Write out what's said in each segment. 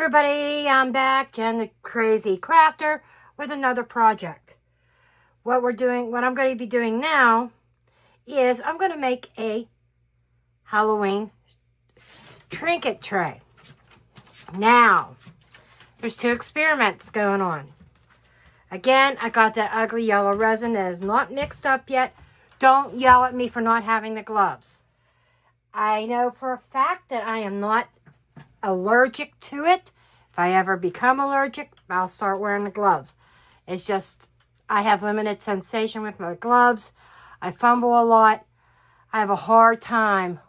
everybody, I'm back, Jen the Crazy Crafter, with another project. What I'm going to be doing now is I'm going to make a Halloween trinket tray. Now, there's two experiments going on. Again, I got that ugly yellow resin that is not mixed up yet. Don't yell at me for not having the gloves. I know for a fact that I am not allergic to it. If I ever become allergic, I'll start wearing the gloves. It's just, I have limited sensation with my gloves. I fumble a lot. I have a hard time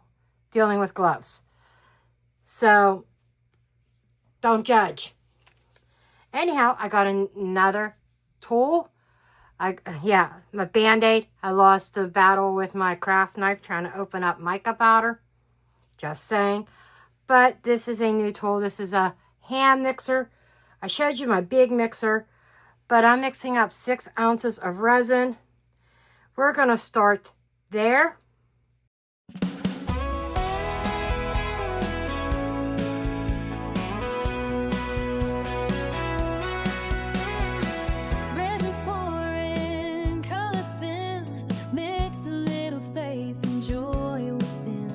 dealing with gloves. So, don't judge. Anyhow, I got another tool. My Band-Aid. I lost the battle with my craft knife trying to open up mica powder. Just saying. But this is a new tool. This is a hand mixer. I showed you my big mixer, but I'm mixing up 6 ounces of resin. We're going to start there. Resin's pouring, color spin, mix a little faith and joy within.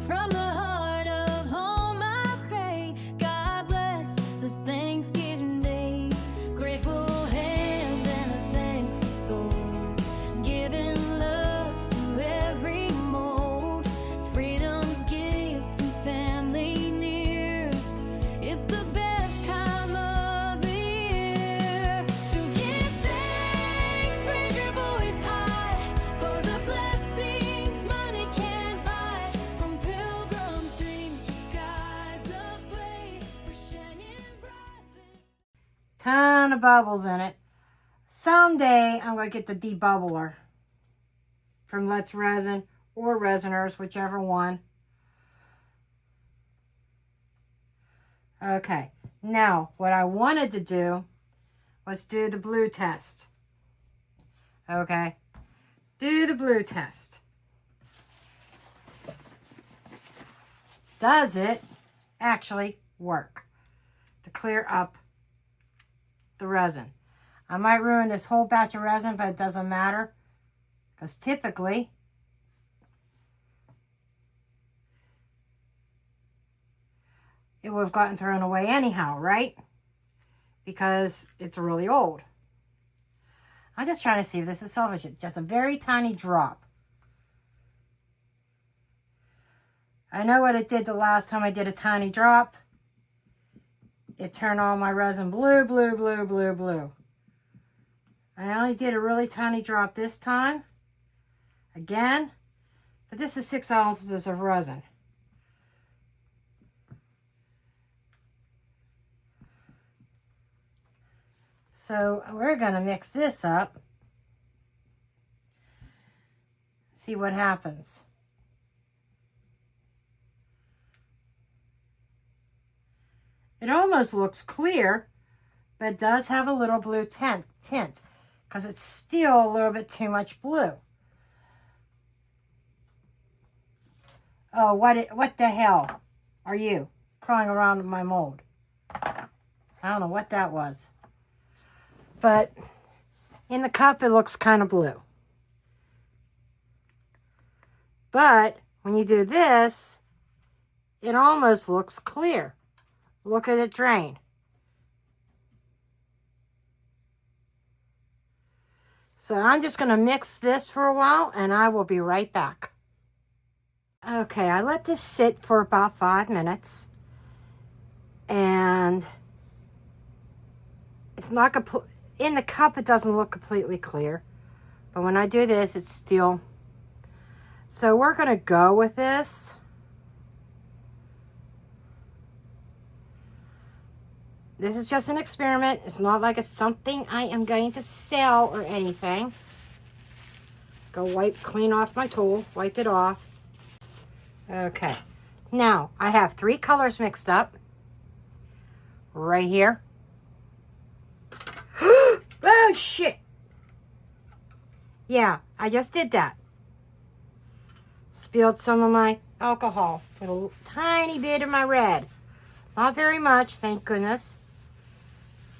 From the heart of home I pray, God bless this Thanksgiving Day. Grateful hands and a thankful soul, giving love to every mold. Freedom's gift and family near. It's the best time of the year. So give thanks, raise your voice high, for the blessings money can't buy. From pilgrims' dreams to skies of gray, we're shining bright this. Ton of bubbles in it. Someday I'm going to get the debubbler from Let's Resin or Resiners, whichever one. Okay, now what I wanted to do was do the blue test. Okay, do the blue test. Does it actually work to clear up the resin? I might ruin this whole batch of resin, but it doesn't matter, because typically it would have gotten thrown away anyhow, right? Because it's really old. I'm just trying to see if this is salvageable. Just a very tiny drop. I know what it did the last time I did a tiny drop. It turned all my resin blue, blue, blue, blue, blue. I only did a really tiny drop this time. Again. But this is 6 ounces of resin. So we're going to mix this up. See what happens. It almost looks clear, but it does have a little blue tint because it's still a little bit too much blue. Oh, what the hell are you crawling around in my mold? I don't know what that was. But in the cup, it looks kind of blue. But when you do this, it almost looks clear. Look at it drain. So I'm just going to mix this for a while, and I will be right back. Okay, I let this sit for about 5 minutes. And it's not in the cup, it doesn't look completely clear. But when I do this, it's still. So we're going to go with this. This is just an experiment. It's not like it's something I am going to sell or anything. Go clean off my tool, wipe it off. Okay. Now, I have 3 colors mixed up. Right here. Oh, shit. Yeah, I just did that. Spilled some of my alcohol with a tiny bit of my red. Not very much, thank goodness.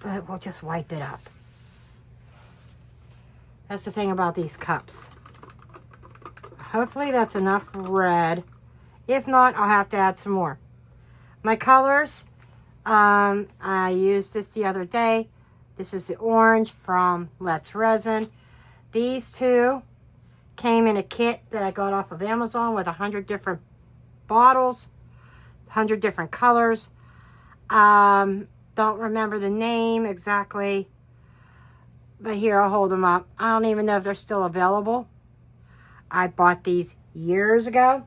But we'll just wipe it up. That's the thing about these cups. Hopefully that's enough red. If not, I'll have to add some more. My colors, I used this the other day. This is the orange from Resin. These two came in a kit that I got off of Amazon with 100 different bottles, 100 different colors. Don't remember the name exactly, but here, I'll hold them up. I don't even know if they're still available. I bought these years ago,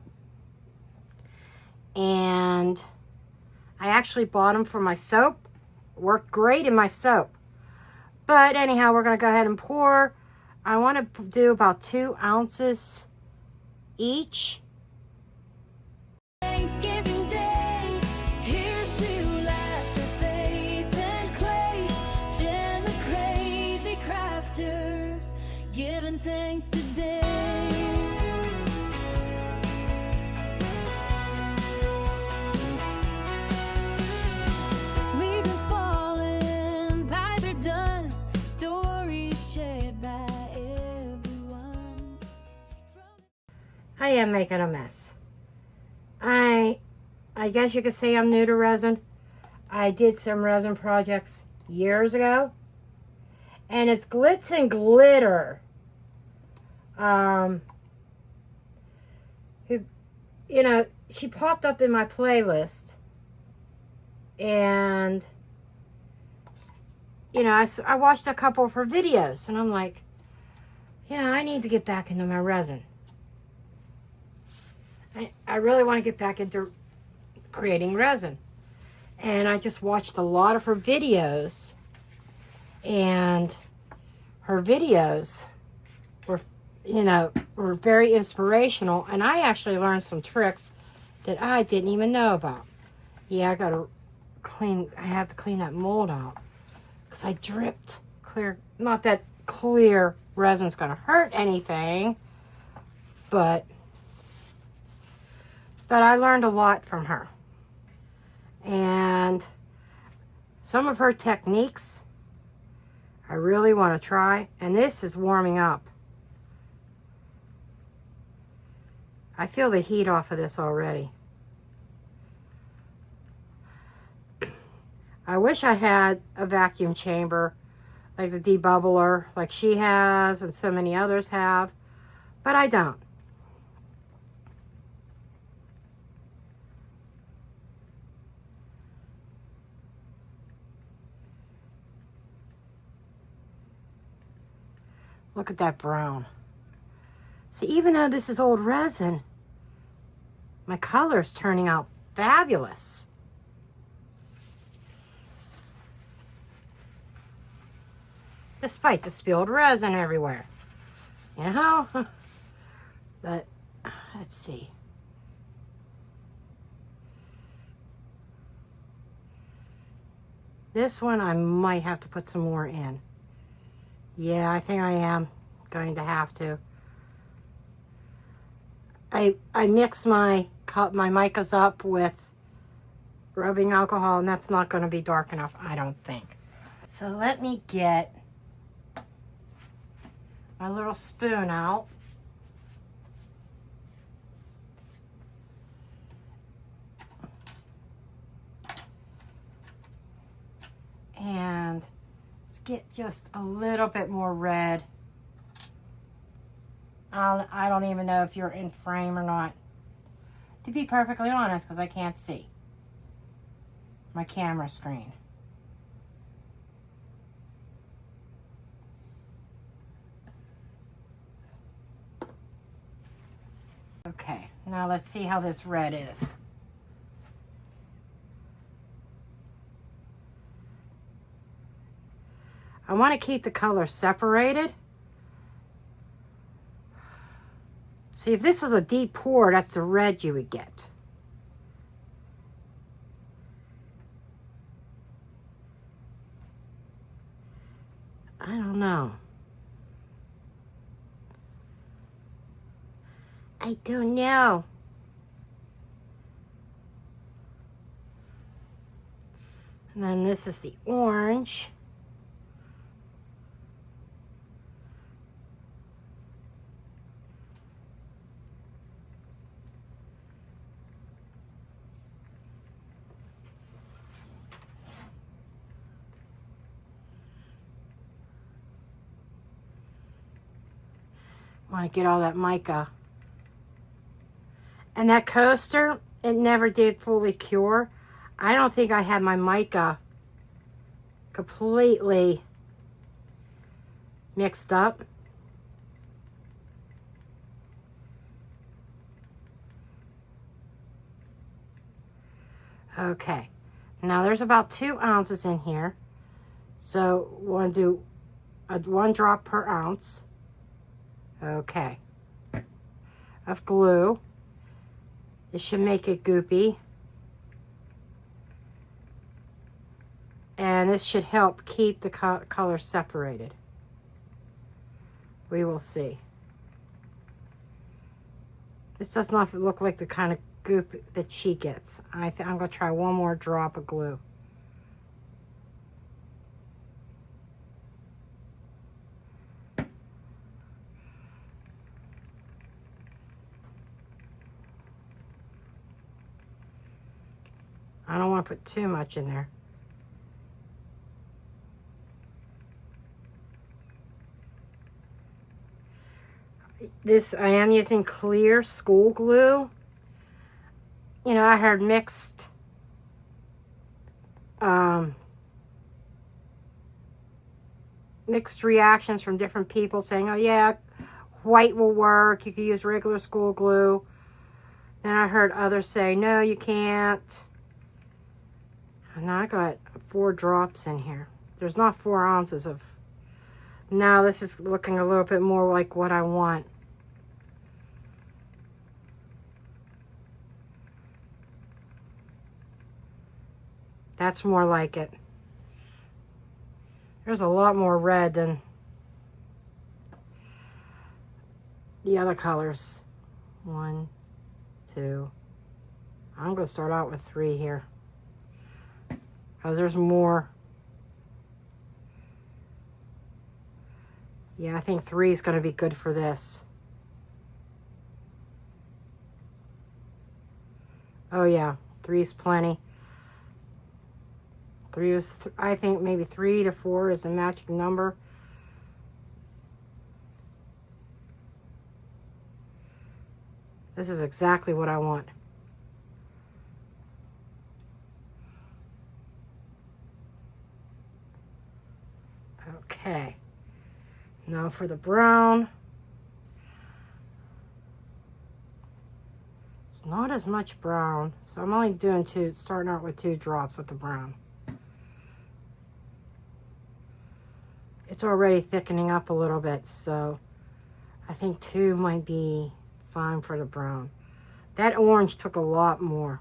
and I actually bought them for my soap. Worked great in my soap. But anyhow, we're going to go ahead and pour. I want to do about 2 ounces each. Thanksgiving Day, here's to laughter, faith, and clay. Jen, the crazy crafters, giving thanks today. We've been falling, pies are done, stories shared by everyone. I am making a mess. I guess you could say I'm new to resin. I did some resin projects years ago. And it's Glitz and Glitter. She popped up in my playlist. And, I watched a couple of her videos. And I'm like, I need to get back into my resin. I really want to get back into creating resin. And I just watched a lot of her videos. And her videos were, were very inspirational. And I actually learned some tricks that I didn't even know about. Yeah, I have to clean that mold out. Because I dripped clear. Not that clear resin's going to hurt anything. But I learned a lot from her. And some of her techniques I really want to try. And this is warming up. I feel the heat off of this already. I wish I had a vacuum chamber like the debubbler like she has and so many others have. But I don't. Look at that brown. See, even though this is old resin, my color's turning out fabulous. Despite the spilled resin everywhere. But, let's see. This one I might have to put some more in. Yeah, I think I am going to have to. I mix my micas up with rubbing alcohol, and that's not going to be dark enough, I don't think. So let me get my little spoon out. And let's get just a little bit more red. I don't even know if you're in frame or not, to be perfectly honest, because I can't see my camera screen. Okay, now let's see how this red is. I want to keep the color separated. See, if this was a deep pour, that's the red you would get. I don't know. I don't know. And then this is the orange. Want to get all that mica. And that coaster, it never did fully cure. I don't think I had my mica completely mixed up. Okay, now there's about 2 ounces in here. So we're going to do 1 drop per ounce. Okay, of glue. It should make it goopy. And this should help keep the color separated. We will see. This does not look like the kind of goop that she gets. I'm going to try 1 more drop of glue. I don't want to put too much in there. This, I am using clear school glue. You know, I heard mixed reactions from different people saying, oh yeah, white will work. You can use regular school glue. Then I heard others say, no, you can't. And I got 4 drops in here. There's not 4 ounces of... Now this is looking a little bit more like what I want. That's more like it. There's a lot more red than the other colors. 1, 2. I'm going to start out with 3 here, because there's more. Yeah, I think 3 is going to be good for this. Oh yeah, 3 is plenty. 3 is, I think maybe 3 to 4 is a magic number. This is exactly what I want. Okay. Now for the brown. It's not as much brown, so I'm only doing 2, starting out with 2 drops with the brown. It's already thickening up a little bit, so I think 2 might be fine for the brown. That orange took a lot more.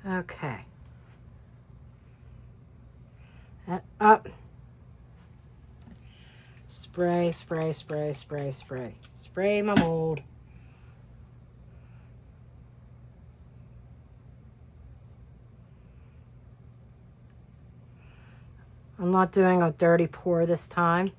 Okay. Up. Spray, spray, spray, spray, spray. Spray my mold. I'm not doing a dirty pour this time.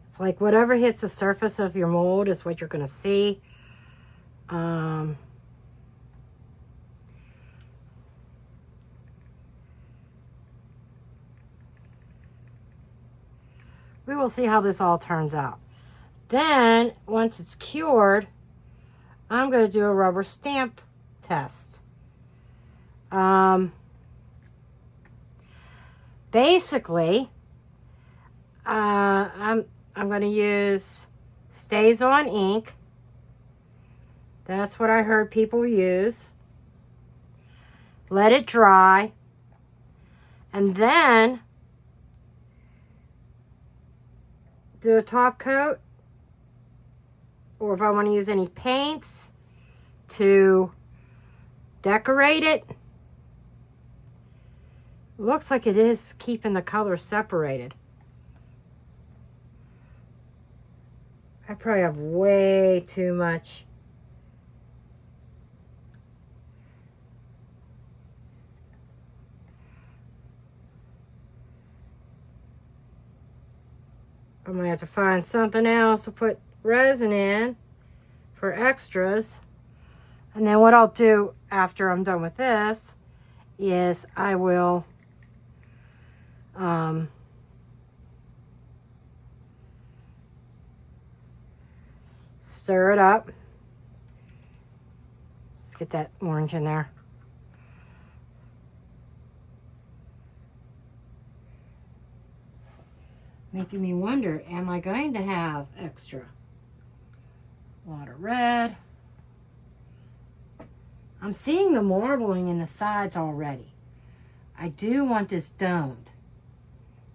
It's like whatever hits the surface of your mold is what you're going to see. We will see how this all turns out. Then, once it's cured, I'm going to do a rubber stamp test. Basically, I'm going to use Stays On ink. That's what I heard people use. Let it dry. And then do a top coat, or if I want to use any paints to decorate it. Looks like it is keeping the colors separated. I probably have way too much. I might have to find something else to put resin in for extras. And then what I'll do after I'm done with this is I will stir it up. Let's get that orange in there. Making me wonder, am I going to have extra? A lot of red. I'm seeing the marbling in the sides already. I do want this domed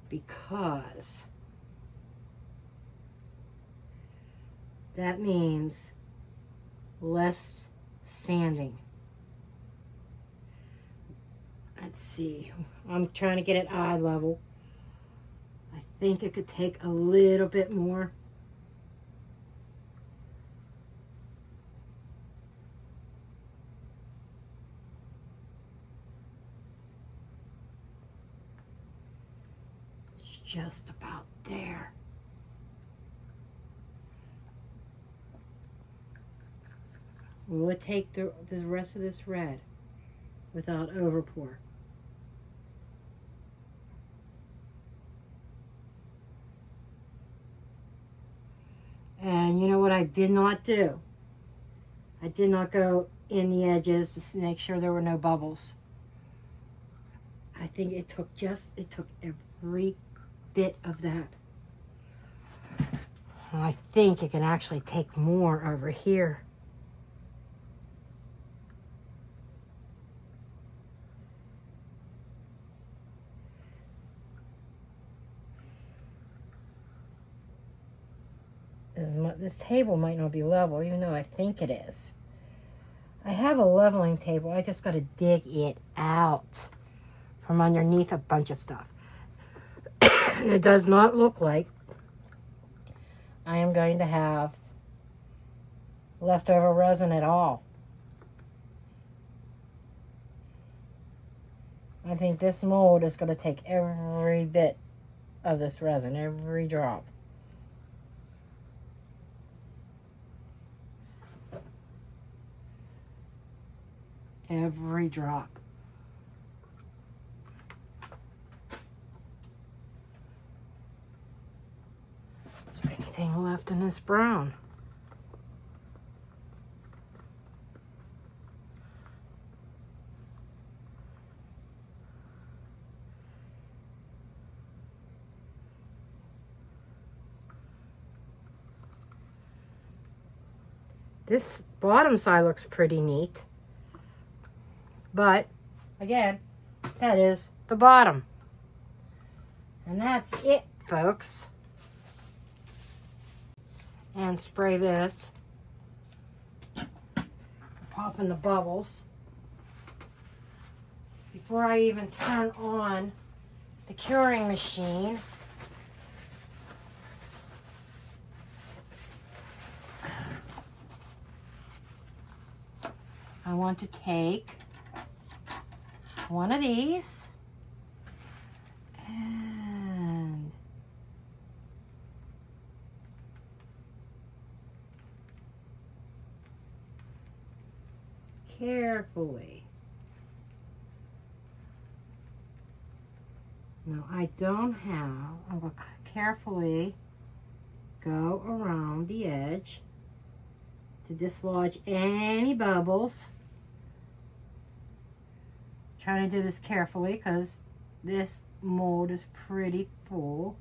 because that means less sanding. Let's see. I'm trying to get it eye level. I think it could take a little bit more. It's just about there. Will it take the rest of this red without overpour? And you know what I did not do? I did not go in the edges to make sure there were no bubbles. I think it took every bit of that. And I think it can actually take more over here. This table might not be level, even though I think it is. I have a leveling table. I just got to dig it out from underneath a bunch of stuff. And it does not look like I am going to have leftover resin at all. I think this mold is going to take every bit of this resin, every drop. Every drop. Is there anything left in this brown? This bottom side looks pretty neat. But, again, that is the bottom. And that's it, folks. And spray this. Popping the bubbles. Before I even turn on the curing machine, I want to take one of these and carefully. Now I don't have, I'm going to carefully go around the edge to dislodge any bubbles. Trying to do this carefully because this mold is pretty full.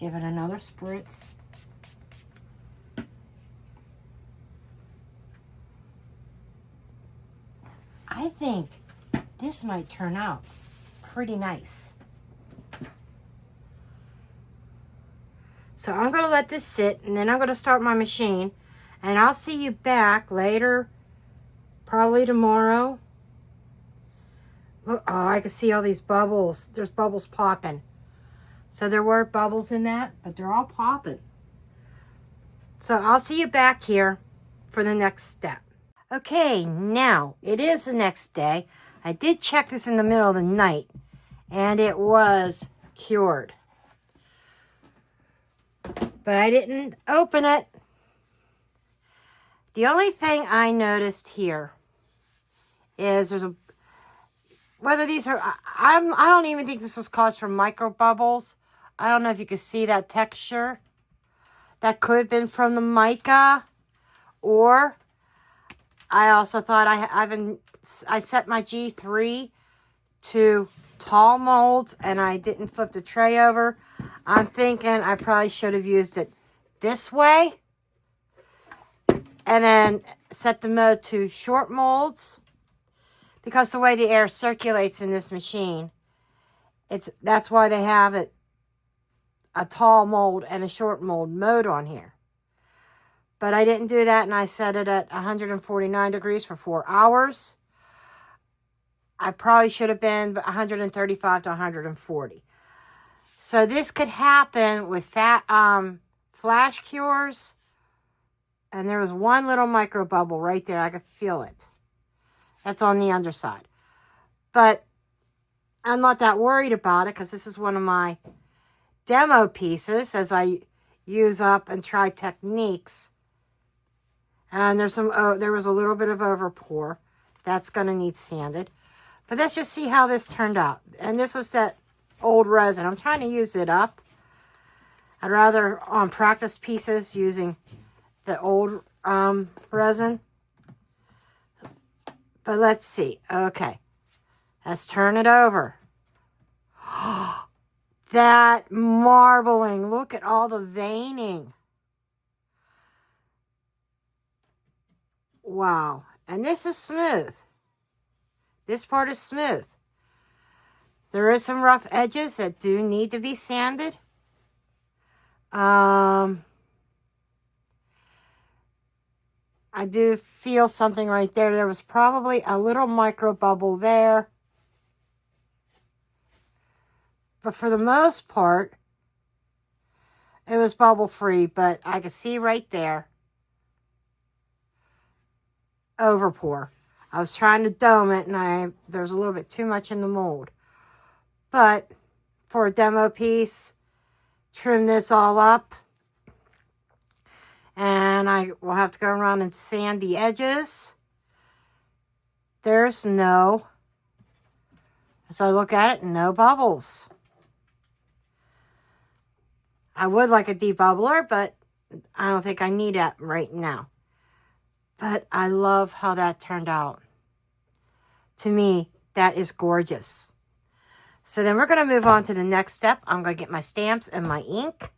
Give it another spritz. I think this might turn out pretty nice. So I'm going to let this sit, and then I'm going to start my machine, and I'll see you back later, probably tomorrow. Look, oh, I can see all these bubbles. There's bubbles popping. So there were bubbles in that, but they're all popping. So I'll see you back here for the next step. Okay, now it is the next day. I did check this in the middle of the night, and it was cured. But I didn't open it. The only thing I noticed here is there's a, whether these are, I don't even think this was caused from micro bubbles. I don't know if you can see that texture. That could have been from the mica, or I also thought I set my G3 to tall molds and I didn't flip the tray over. I'm thinking I probably should have used it this way and then set the mode to short molds, because the way the air circulates in this machine, that's why they have it a tall mold and a short mold mode on here. But I didn't do that, and I set it at 149 degrees for 4 hours. I probably should have been 135 to 140. So this could happen with flash cures. And there was one little micro bubble right there. I could feel it. That's on the underside. But I'm not that worried about it, because this is one of my demo pieces as I use up and try techniques. And there's there was a little bit of overpour. That's going to need sanded. But let's just see how this turned out. And this was that old resin. I'm trying to use it up. I'd rather on practice pieces using the old resin. But let's see. Okay. Let's turn it over. That marbling. Look at all the veining. Wow. And this is smooth. This part is smooth. There is some rough edges that do need to be sanded. I do feel something right there. There was probably a little micro bubble there. But for the most part, it was bubble free. But I could see right there, overpour. I was trying to dome it, and there's a little bit too much in the mold. But for a demo piece, trim this all up. And I will have to go around and sand the edges. There's no, as I look at it, no bubbles. I would like a debubbler, but I don't think I need it right now. But I love how that turned out. To me, that is gorgeous. So then we're going to move on to the next step. I'm going to get my stamps and my ink,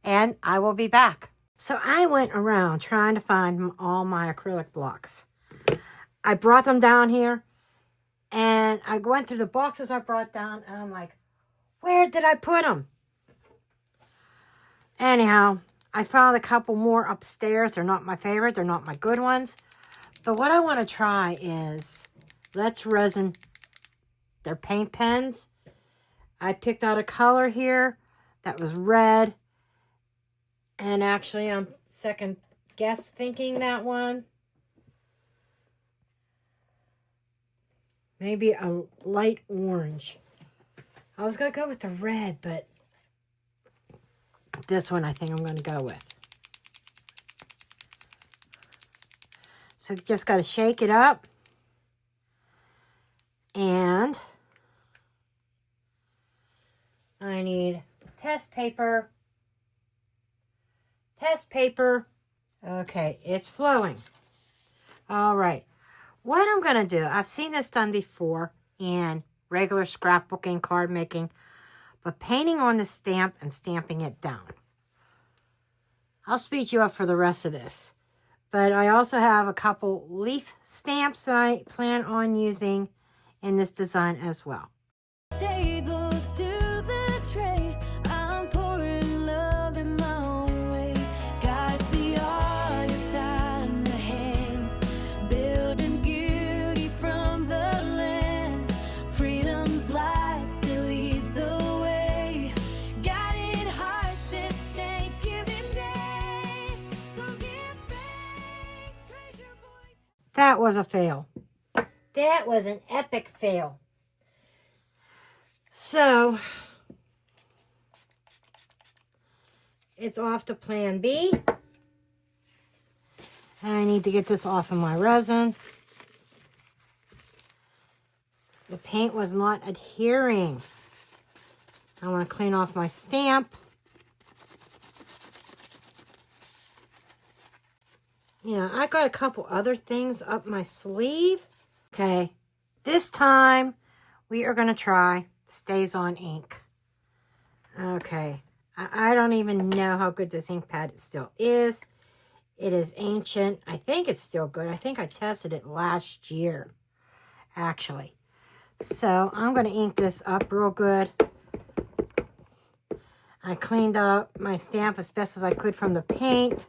and I will be back. So I went around trying to find all my acrylic blocks. I brought them down here, and I went through the boxes I brought down, and I'm like, where did I put them? Anyhow, I found a couple more upstairs. They're not my favorite. They're not my good ones. But what I want to try is, let's resin. They're paint pens. I picked out a color here that was red. And actually, I'm second guess thinking that one. Maybe a light orange. I was going to go with the red, but this one I think I'm going to go with. So just got to shake it up. And I need test paper. Test paper. Okay, it's flowing. All right. What I'm going to do, I've seen this done before in regular scrapbooking, card making, but painting on the stamp and stamping it down. I'll speed you up for the rest of this. But I also have a couple leaf stamps that I plan on using in this design as well. Table to the tray, I'm pouring love in my own way. God's the artist on the hand, building beauty from the land. Freedom's light still leads the way, guiding hearts this Thanksgiving Day. So give thanks, raise your voice. That was a fail. That was an epic fail. So, it's off to plan B. And I need to get this off of my resin. The paint was not adhering. I want to clean off my stamp. You know, I got a couple other things up my sleeve. Okay, this time we are going to try Stays On ink. Okay, I don't even know how good this ink pad still is. It is ancient. I think it's still good. I think I tested it last year, actually. So I'm going to ink this up real good. I cleaned up my stamp as best as I could from the paint.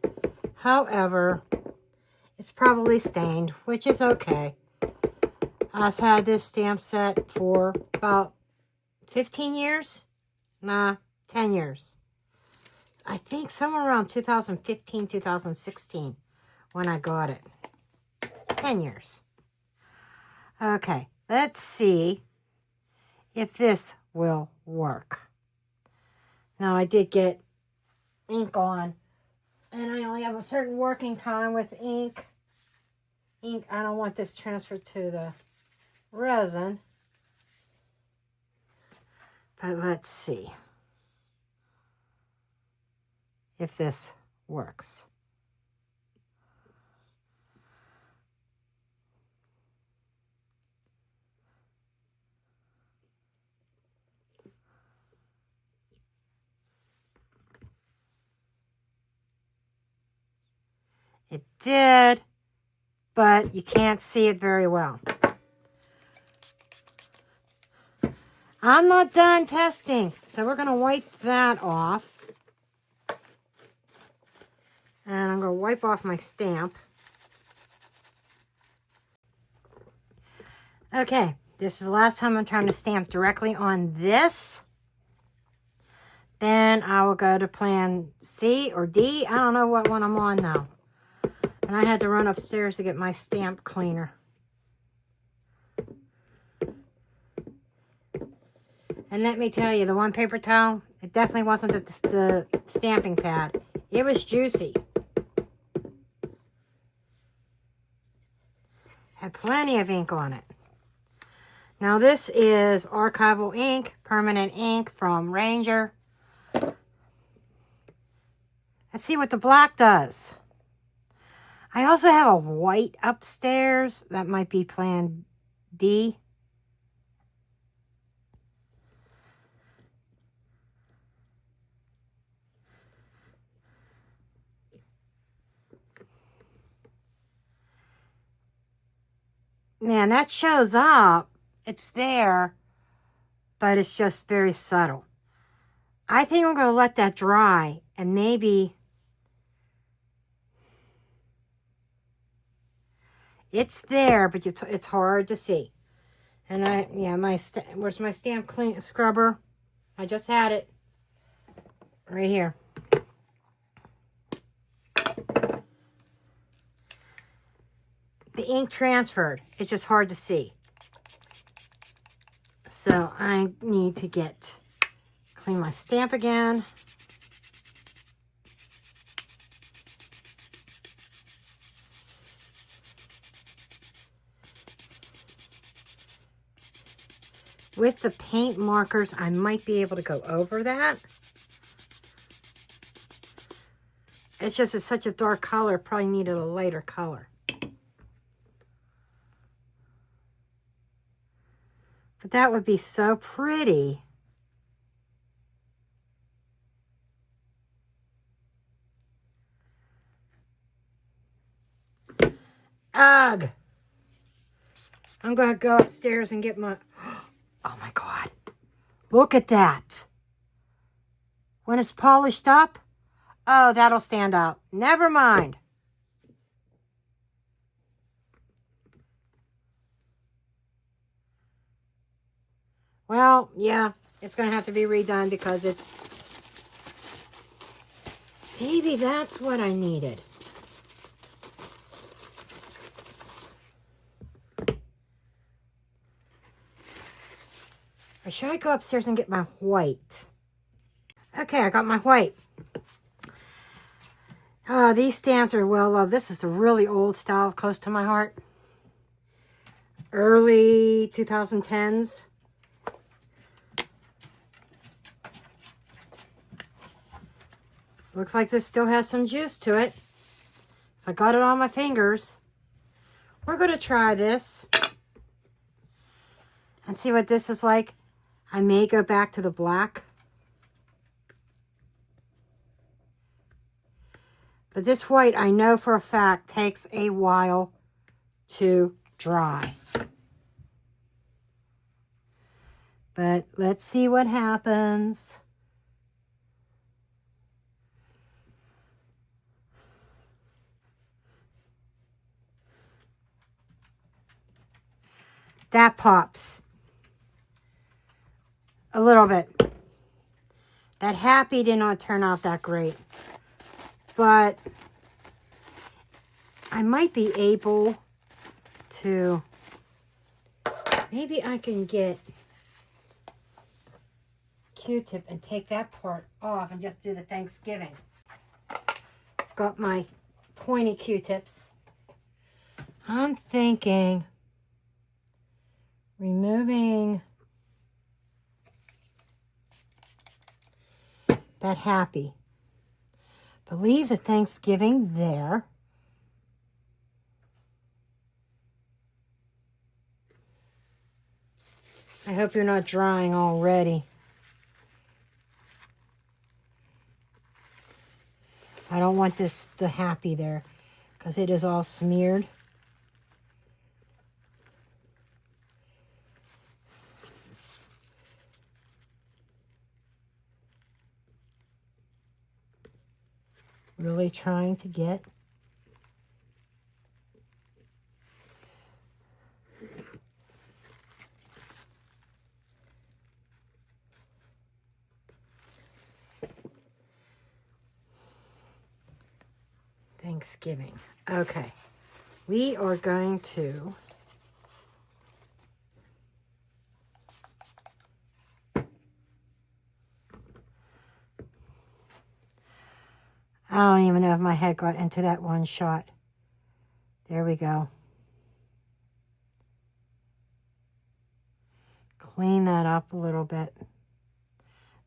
However, it's probably stained, which is okay. I've had this stamp set for about 15 years? Nah, 10 years. I think somewhere around 2015, 2016 when I got it. 10 years. Okay, let's see if this will work. Now, I did get ink on, and I only have a certain working time with ink. I don't want this transferred to the resin. But let's see if this works. It did, but you can't see it very well. I'm not done testing, so we're going to wipe that off. And I'm going to wipe off my stamp. Okay, this is the last time I'm trying to stamp directly on this. Then I will go to plan C or D. I don't know what one I'm on now. And I had to run upstairs to get my stamp cleaner. And let me tell you, the one paper towel, it definitely wasn't the stamping pad. It was juicy. Had plenty of ink on it. Now this is archival ink, permanent ink from Ranger. Let's see what the black does. I also have a white upstairs. That might be plan D. Man, that shows up. It's there, but it's just very subtle. I think I'm going to let that dry and maybe it's there, but it's hard to see. And where's my stamp clean scrubber? I just had it right here. The ink transferred. It's just hard to see. So I need to clean my stamp again. With the paint markers, I might be able to go over that. It's just it's such a dark color, probably needed a lighter color. But that would be so pretty Ugh. I'm going to go upstairs and get my... Oh my God. Look at that. When it's polished up, oh, that'll stand out. Never mind. Well, yeah, it's going to have to be redone because it's... Maybe that's what I needed. Or should I go upstairs and get my white? Okay, I got my white. These stamps are well loved. This is the really old style, close to my heart. Early 2010s. Looks like this still has some juice to it. So I got it on my fingers. We're going to try this and see what this is like. I may go back to the black. But this white, I know for a fact, takes a while to dry. But let's see what happens. That pops a little bit. That happy did not turn out that great. But I might be able to, maybe I can get Q-tip and take that part off and just do the Thanksgiving. Got my pointy Q-tips. I'm thinking removing that happy. Leave the Thanksgiving there. I hope you're not drying already. I don't want the happy there because it is all smeared. Really trying to get Thanksgiving. Okay, we are going to I don't even know if my head got into that one shot. There we go. Clean that up a little bit.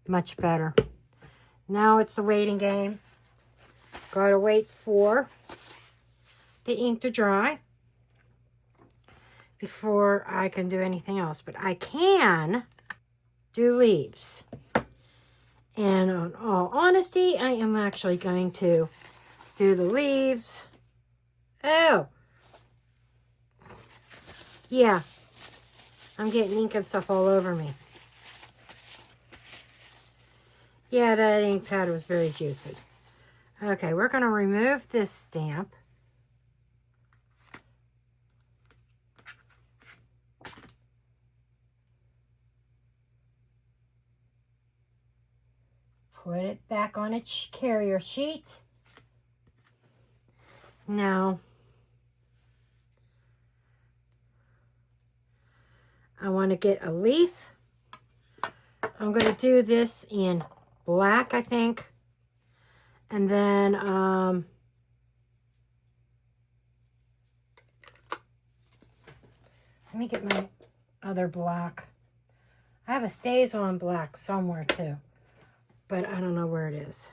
Much better. Now it's a waiting game. Gotta wait for the ink to dry before I can do anything else. But I can do leaves. And in all honesty, I am actually going to do the leaves. Oh! Yeah. I'm getting ink and stuff all over me. Yeah, that ink pad was very juicy. Okay, we're going to remove this stamp. Put it back on its carrier sheet. Now, I want to get a leaf. I'm going to do this in black, I think. And then, let me get my other black. I have a stays on black somewhere too, but I don't know where it is.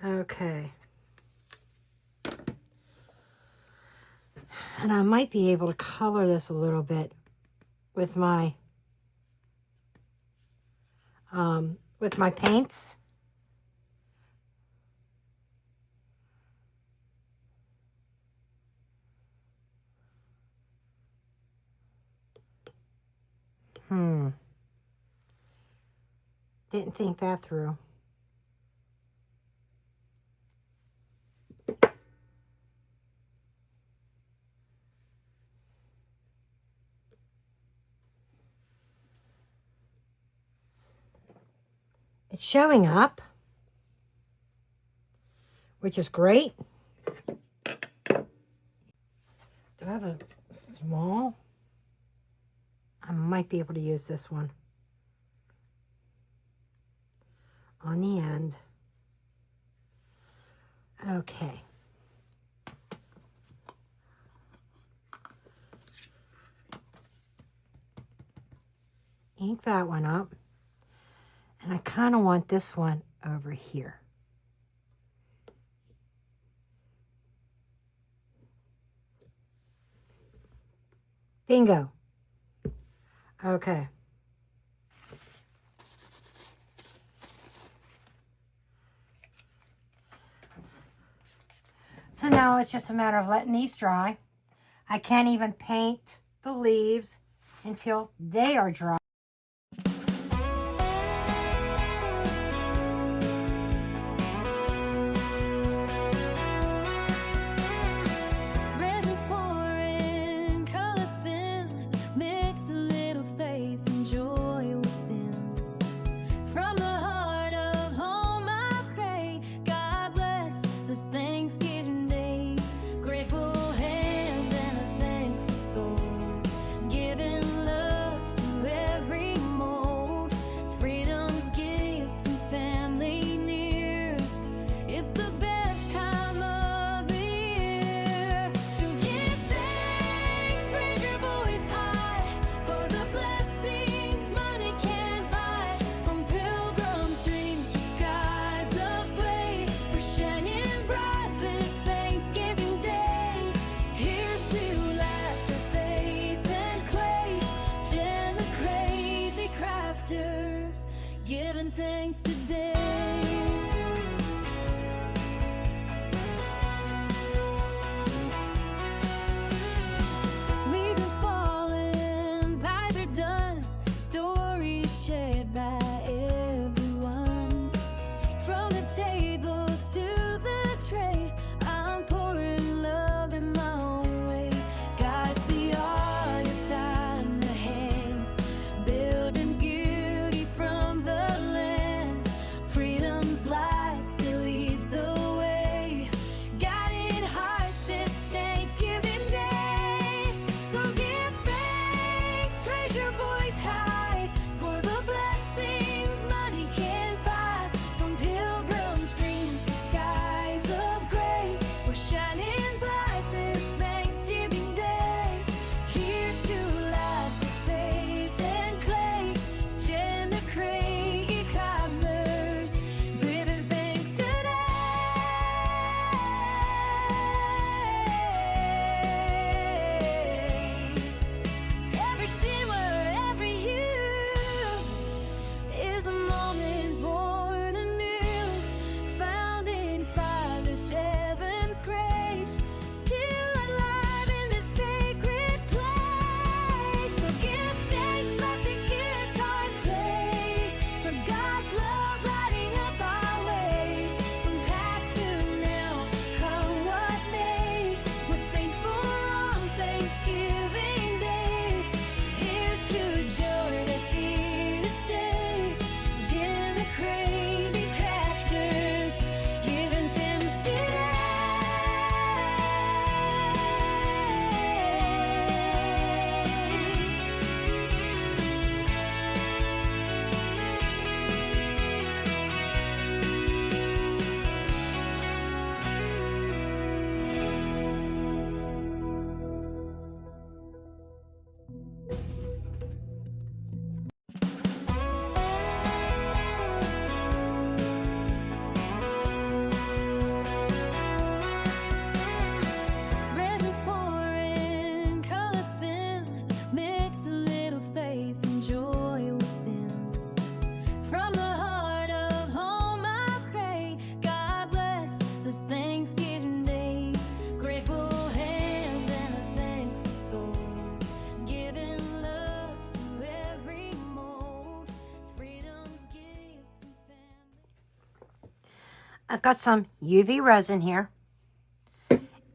Okay. And I might be able to color this a little bit with my paints. Didn't think that through. It's showing up, which is great. Do I have a small? I might be able to use this one on the end. Okay. Ink that one up. And I kind of want this one over here. Bingo. Okay. So now it's just a matter of letting these dry. I can't even paint the leaves until they are dry. Resin's pouring, color spin, mix a little faith and joy within. From the heart of home I pray, God bless this Thanksgiving Day. Grateful hands and a thankful soul, giving love to everyone. I've got some UV resin here.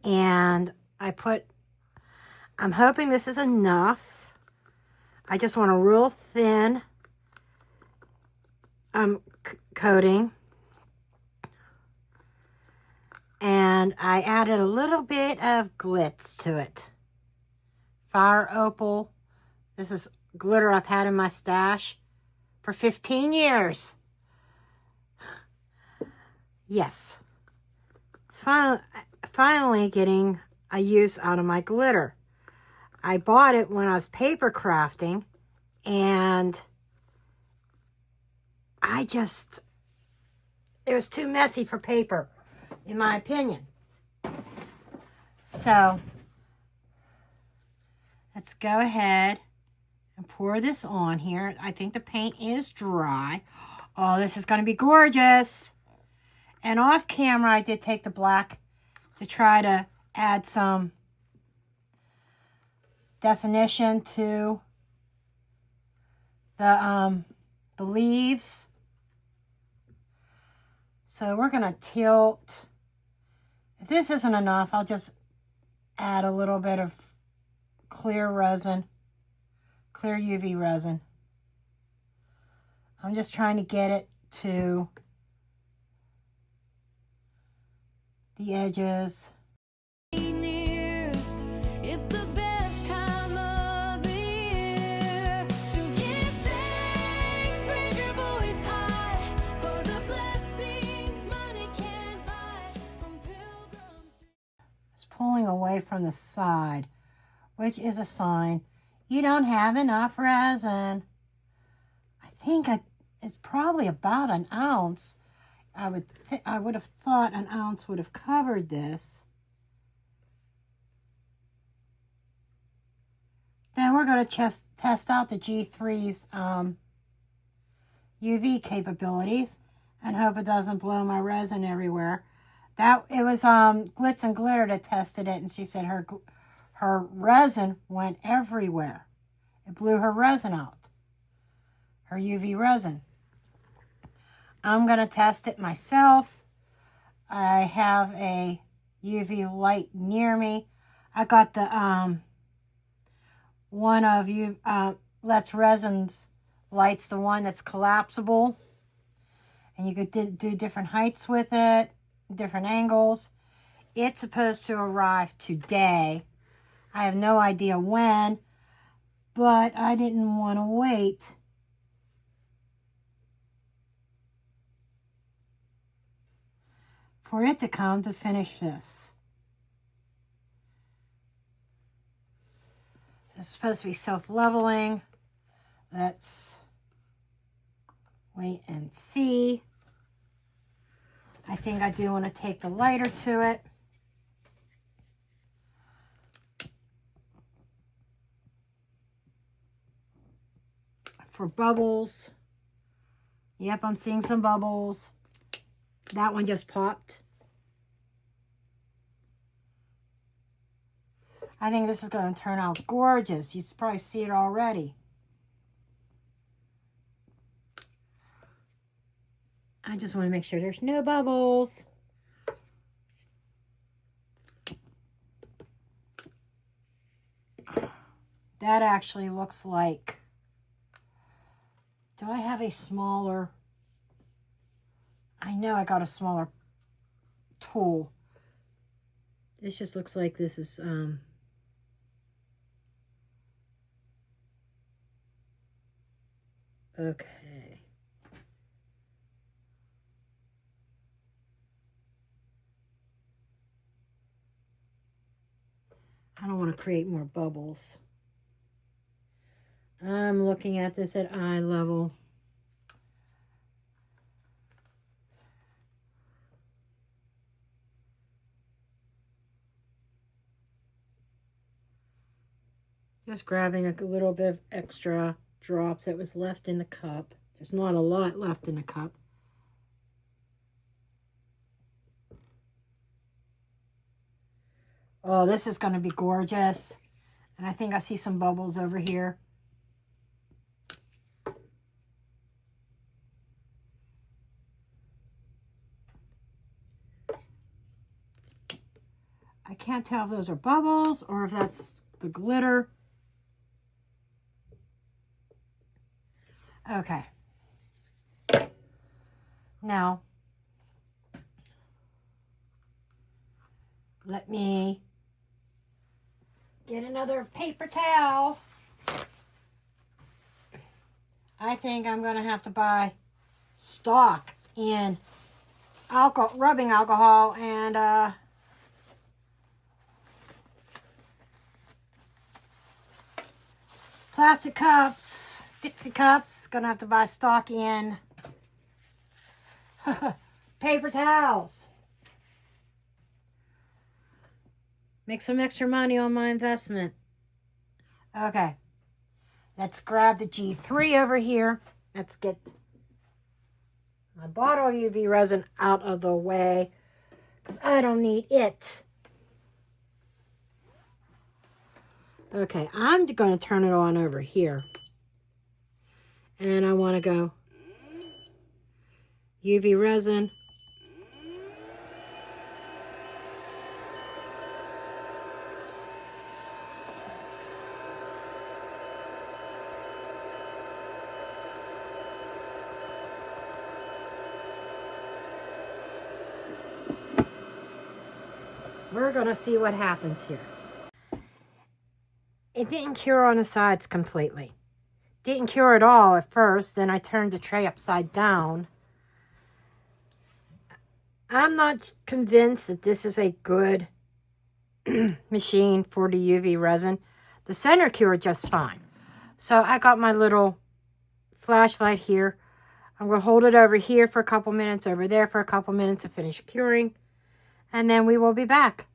And I'm hoping this is enough. I just want a real thin coating. And I added a little bit of glitz to it. Fire opal. This is glitter I've had in my stash for 15 years. Yes. Finally getting a use out of my glitter. I bought it when I was paper crafting, and it was too messy for paper, in my opinion. So, let's go ahead and pour this on here. I think the paint is dry. Oh, this is going to be gorgeous. And off camera, I did take the black to try to add some definition to the leaves. So we're going to tilt. If this isn't enough, I'll just add a little bit of clear resin, clear UV resin. I'm just trying to get it to the edges. Near, it's the best time of the year. So give thanks, raise your voice high for the blessings money can't buy from pilgrims. It's pulling away from the side, which is a sign you don't have enough resin. I think it's probably about an ounce. I would have thought an ounce would have covered this. Then we're going to test out the G3's UV capabilities and hope it doesn't blow my resin everywhere. It was Glitz and Glitter that tested it, and she said her resin went everywhere. It blew her resin out, her UV resin. I'm going to test it myself. I have a UV light near me. I got the one of Let's Resin's lights, the one that's collapsible. And you could do different heights with it, different angles. It's supposed to arrive today. I have no idea when, but I didn't want to wait. For it to come to finish this. It's supposed to be self-leveling. Let's wait and see. I think I do want to take the lighter to it. For bubbles. Yep, I'm seeing some bubbles. That one just popped. I think this is going to turn out gorgeous. You probably see it already. I just want to make sure there's no bubbles. That actually looks like... Do I have a smaller... I know I got a smaller tool. This just looks like this is okay. I don't want to create more bubbles. I'm looking at this at eye level. Just grabbing a little bit of extra drops that was left in the cup. There's not a lot left in the cup. Oh, this is going to be gorgeous. And I think I see some bubbles over here. I can't tell if those are bubbles or if that's the glitter. Okay. Now, let me get another paper towel. I think I'm going to have to buy stock in rubbing alcohol and plastic cups, Dixie cups. Gonna have to buy stock in paper towels. Make some extra money on my investment. Okay, let's grab the G3 over here. Let's get my bottle UV resin out of the way because I don't need it. Okay, I'm going to turn it on over here. And I want to go UV resin. We're going to see what happens here. It didn't cure on the sides completely. Didn't cure at all at first. Then I turned the tray upside down. I'm not convinced that this is a good machine for the UV resin. The center cured just fine. So I got my little flashlight here. I'm going to hold it over here for a couple minutes, over there for a couple minutes to finish curing. And then we will be back.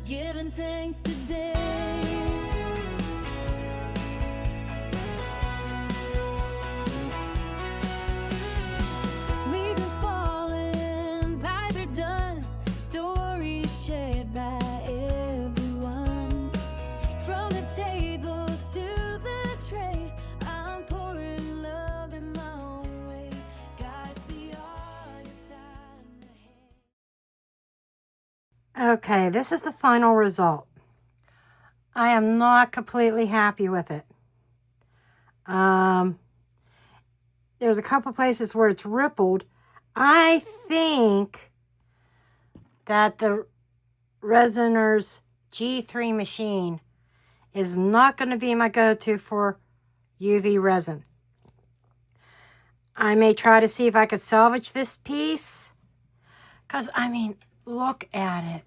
Giving thanks today. Leave it falling, pies are done, stories shared by everyone. From the table to the tray, I'm pouring love in my own way. God's the artist I'm the hand. Okay, this is the final result. I am not completely happy with it. There's a couple places where it's rippled. I think that the Resiner's G3 machine is not going to be my go-to for UV resin. I may try to see if I could salvage this piece. Because, I mean, look at it.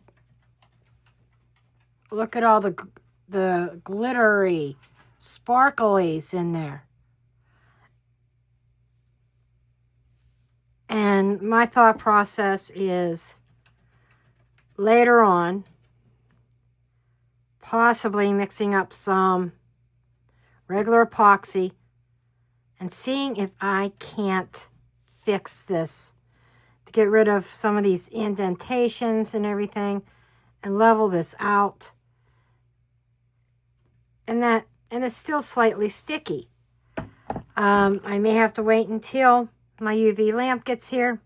Look at all the glittery sparklies in there. And my thought process is later on, possibly mixing up some regular epoxy and seeing if I can't fix this to get rid of some of these indentations and everything and level this out. And it's still slightly sticky. I may have to wait until my UV lamp gets here.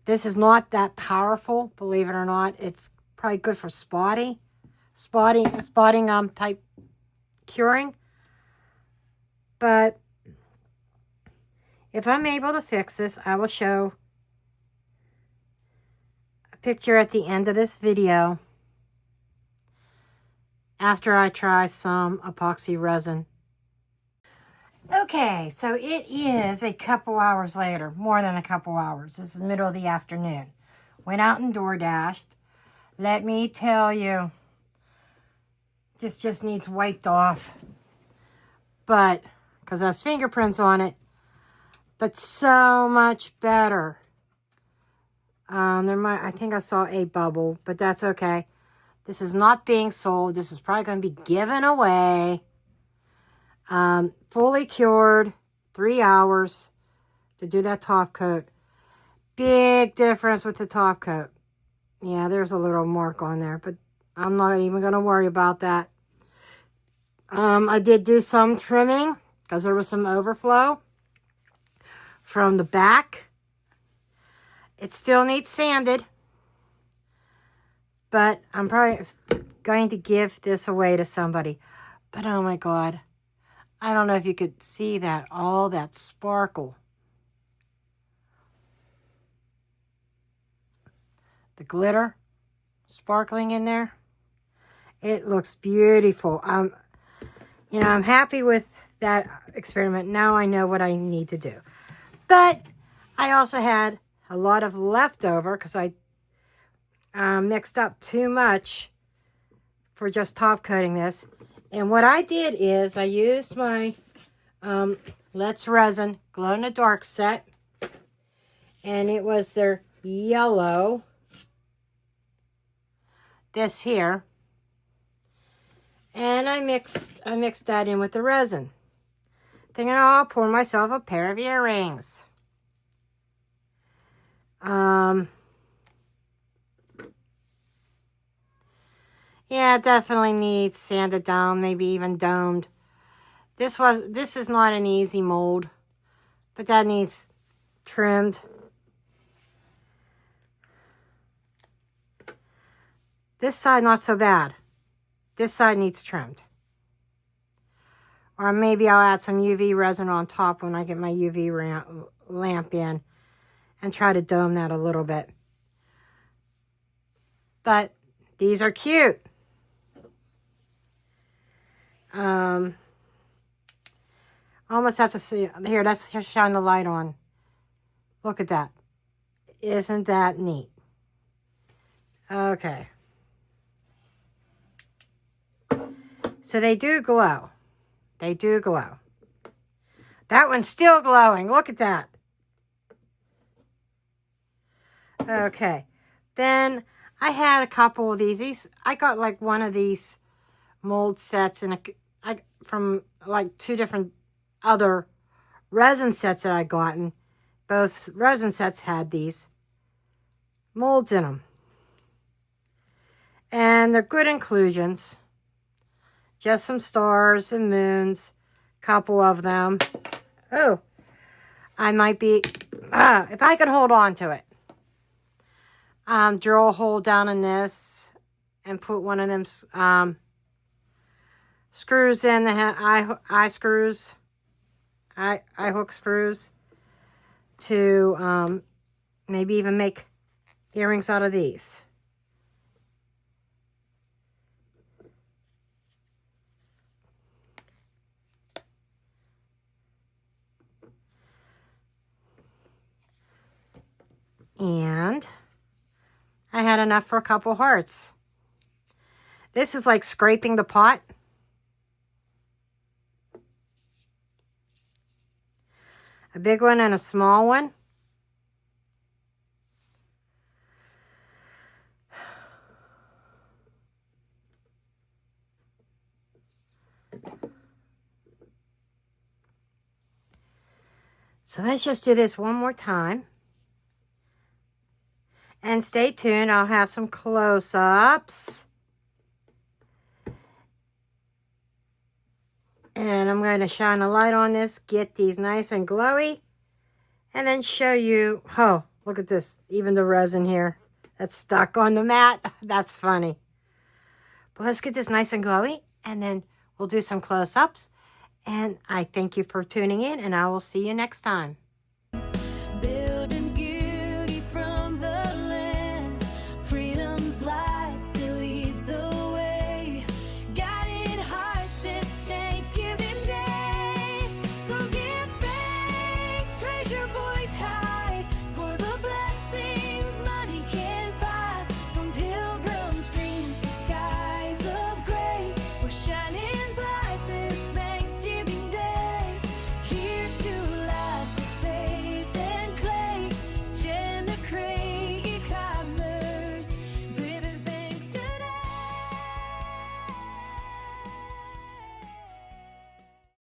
This is not that powerful, believe it or not. It's probably good for spotting type curing. But if I'm able to fix this, I will show a picture at the end of this video after I try some epoxy resin. Okay, so it is a couple hours later, more than a couple hours. This is the middle of the afternoon. Went out and door dashed. Let me tell you, this just needs wiped off. But, because there's fingerprints on it, but so much better. I think I saw a bubble, but that's okay. This is not being sold. This is probably going to be given away. Fully cured, 3 hours to do that top coat. Big difference with the top coat. Yeah, there's a little mark on there, but I'm not even going to worry about that. I did do some trimming because there was some overflow from the back. It still needs sanded, but I'm probably going to give this away to somebody. But oh my God, I don't know if you could see that, all that sparkle. The glitter sparkling in there. It looks beautiful. You know, I'm happy with that experiment. Now I know what I need to do. But I also had a lot of leftover because I mixed up too much for just top coating this. And what I did is I used my Let's Resin Glow in the Dark set. And it was their yellow. This here. And I mixed that in with the resin. Thinking, oh, I'll pour myself a pair of earrings. Yeah, it definitely needs sanded down, maybe even domed. This is not an easy mold, but that needs trimmed. This side not so bad. This side needs trimmed. Or maybe I'll add some UV resin on top when I get my UV lamp in and try to dome that a little bit. But these are cute. Almost have to see. Here, let's just shine the light on. Look at that. Isn't that neat? Okay. So they do glow. They do glow. That one's still glowing. Look at that. Okay. Then I had a couple of these. I got like one of these mold sets from like 2 different other resin sets that I gotten. Both resin sets had these molds in them. And they're good inclusions. Just some stars and moons. Couple of them. Oh, I might be, if I could hold on to it. Drill a hole down in this and put one of them screws in, the eye screws, eye hook screws, to maybe even make earrings out of these. And I had enough for a couple hearts. This is like scraping the pot. A big one and a small one. So let's just do this one more time. And stay tuned. I'll have some close-ups. And I'm going to shine a light on this, get these nice and glowy, and then show you, oh, look at this, even the resin here that's stuck on the mat. That's funny. But let's get this nice and glowy, and then we'll do some close-ups. And I thank you for tuning in, and I will see you next time.